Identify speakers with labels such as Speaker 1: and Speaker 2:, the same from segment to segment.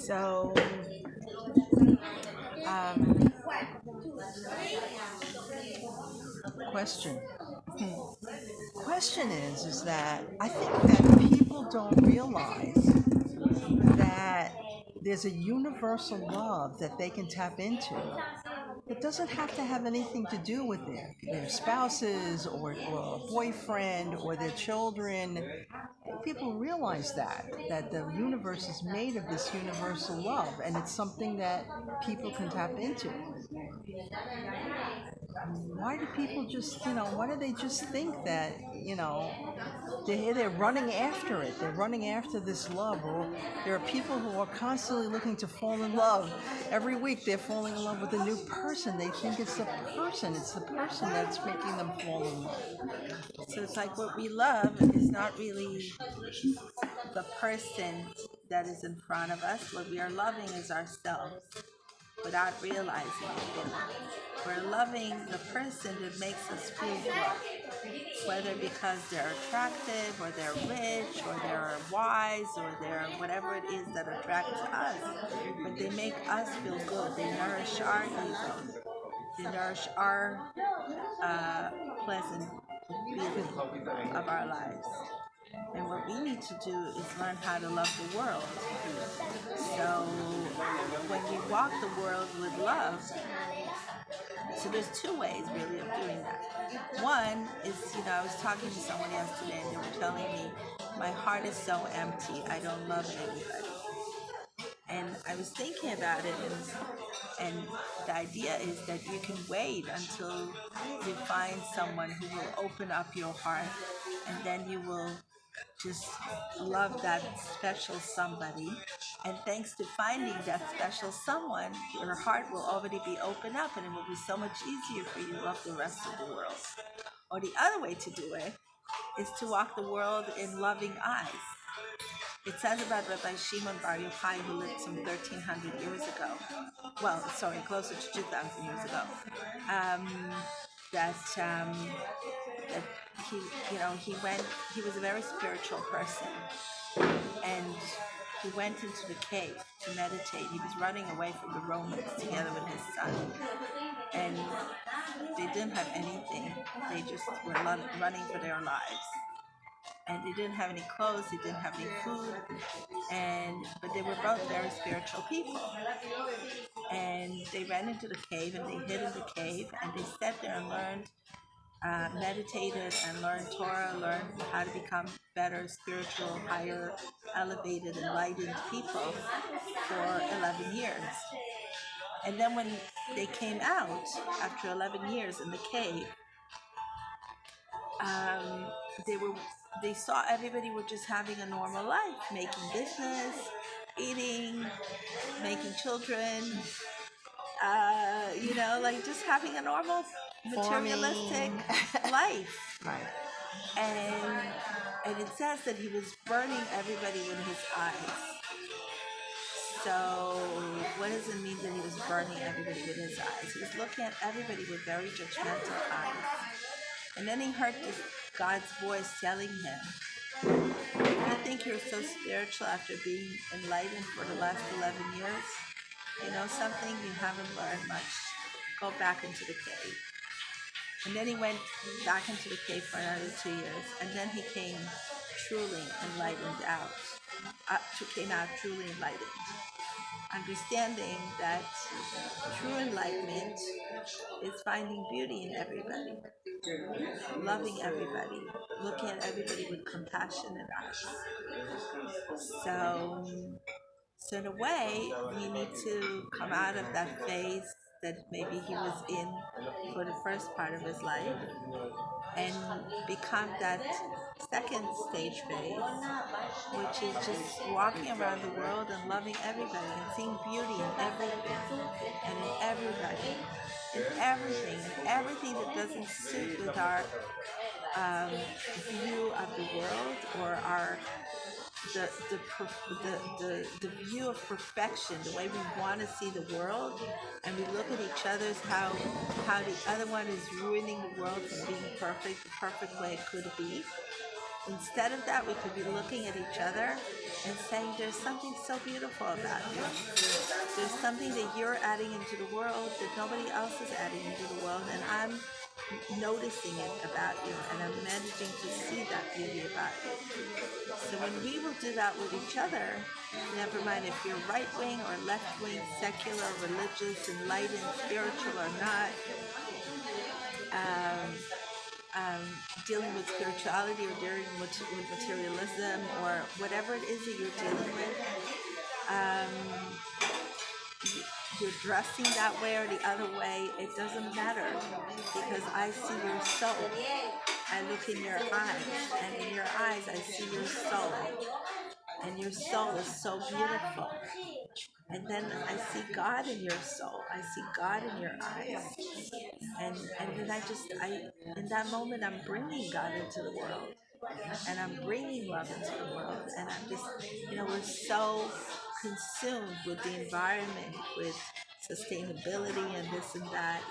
Speaker 1: So, um, question. Question is that I think that people don't realize that there's a universal love that they can tap into. It doesn't have to have anything to do with their spouses or a boyfriend or their children. People realize that the universe is made of this universal love, and it's something that people can tap into. Why do people just, why do they just think that, they're running after it? They're running after this love. Or there are people who are constantly looking to fall in love. Every week they're falling in love with a new person. They think it's the person. It's the person that's making them fall in love.
Speaker 2: So it's like what we love is not really the person that is in front of us. What we are loving is ourselves without realizing it really. We're loving the person that makes us feel good, whether because they're attractive or they're rich or they're wise or they're whatever it is that attracts us. But they make us feel good. They nourish our ego. They nourish our uh, pleasant feeling of our lives. And what we need to do is learn how to love the world. So when we walk the world with love, so there's two ways really of doing that. One is, I was talking to someone yesterday and they were telling me, my heart is so empty, I don't love anybody. And I was thinking about it, and the idea is that you can wait until you find someone who will open up your heart, and then you will just love that special somebody. And thanks to finding that special someone, your heart will already be open up and it will be so much easier for you to love the rest of the world. Or the other way to do it is to walk the world in loving eyes. It says about Rabbi Shimon Bar Yochai, who lived some 1,300 years ago. Well, sorry, closer to 2,000 years ago. Um, that that he, he was a very spiritual person, and he went into the cave to meditate. He was running away from the Romans together with his son, and they didn't have anything. They just were running for their lives, and they didn't have any clothes. They didn't have any food, but they were both very spiritual people. And they ran into the cave, and they hid in the cave, and they sat there and learned, meditated and learned Torah, learned how to become better, spiritual, higher, elevated, enlightened people for 11 years. And then when they came out after 11 years in the cave, um, they were they saw everybody were just having a normal life, making business, eating, making children, like just having a normal materialistic life.
Speaker 1: Right.
Speaker 2: And it says that he was burning everybody with his eyes. So what does it mean that he was burning everybody with his eyes? He was looking at everybody with very judgmental eyes. And then he heard this God's voice telling him, you think you're so spiritual after being enlightened for the last 11 years? You know something? You haven't learned much. Go back into the cave. And then he went back into the cave for another 2 years. And then he came truly enlightened out. Came out truly enlightened. Understanding that true enlightenment is finding beauty in everybody, loving everybody, looking at everybody with compassionate eyes. So, so in a way, we need to come out of that phase that maybe he was in for the first part of his life and become that second stage phase, which is just walking around the world and loving everybody and seeing beauty in everything and in everybody, in everything that doesn't suit with our view of the world or our the view of perfection, the way we want to see the world, and we look at each other as how the other one is ruining the world from being perfect, the perfect way it could be. Instead of that, we could be looking at each other and saying, there's something so beautiful about you. There's something that you're adding into the world that nobody else is adding into the world, and I'm noticing it about you, and I'm managing to see that beauty about you. So when we will do that with each other, never mind if you're right wing or left wing, secular, religious, enlightened, spiritual or not, um, dealing with spirituality or dealing with materialism or whatever it is that you're dealing with, you're dressing that way or the other way, it doesn't matter, because I see your soul. I look in your eyes, and in your eyes I see your soul, and your soul is so beautiful. And then I see God in your soul. I see God in your eyes. And then in that moment, I'm bringing God into the world. And I'm bringing love into the world. And I'm just, we're so consumed with the environment, with sustainability and this and that,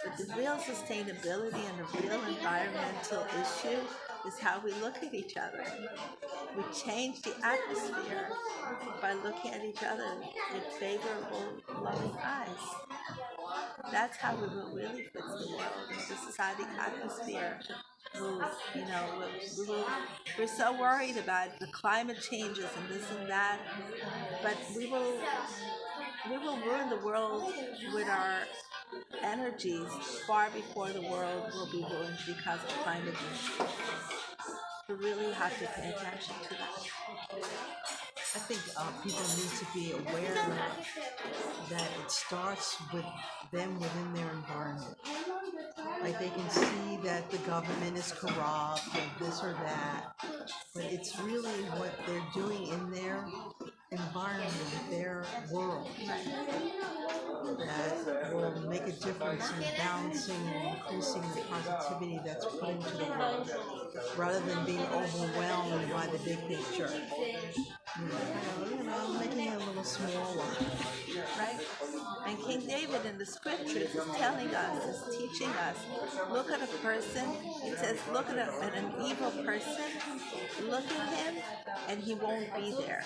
Speaker 2: But the real sustainability and the real environmental issue is how we look at each other. We change the atmosphere by looking at each other with favorable, loving eyes. That's how we will really fix the world. And this is how the atmosphere will, we're so worried about the climate changes and this and that, but we will ruin the world with our energies far before the world will be ruined because of climate change. We really have to pay attention to that.
Speaker 1: I think people need to be aware that it starts with them within their environment. Like they can see that the government is corrupt or this or that, but it's really what they're doing in their environment, their world, that will make a difference in balancing and increasing the positivity that's put into the world, rather than being overwhelmed by the big picture. Making it a little smaller.
Speaker 2: Right? And King David in the scriptures is telling us, is teaching us, look at a person, it says, look at an evil person, look at him, and he won't be there.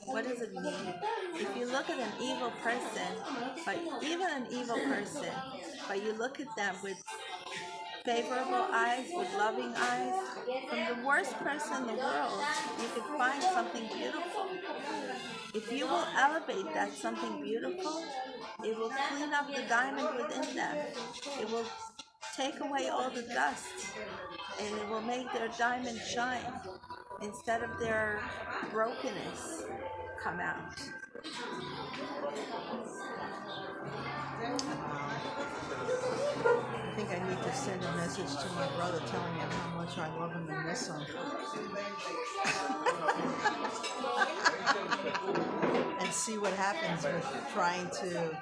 Speaker 2: What does it mean? If you look at an evil person, but even an evil person, but you look at them with favorable eyes, with loving eyes, from the worst person in the world, you could find something beautiful. If you will elevate that something beautiful, it will clean up the diamond within them. It will take away all the dust, and it will make their diamond shine instead of their brokenness come out.
Speaker 1: I think I need to send a message to my brother telling him how much I love him and miss him. And see what happens with trying to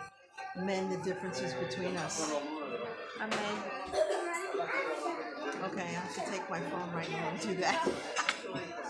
Speaker 1: mend the differences between us.
Speaker 2: Amen.
Speaker 1: Okay, I have to take my phone right now and do that.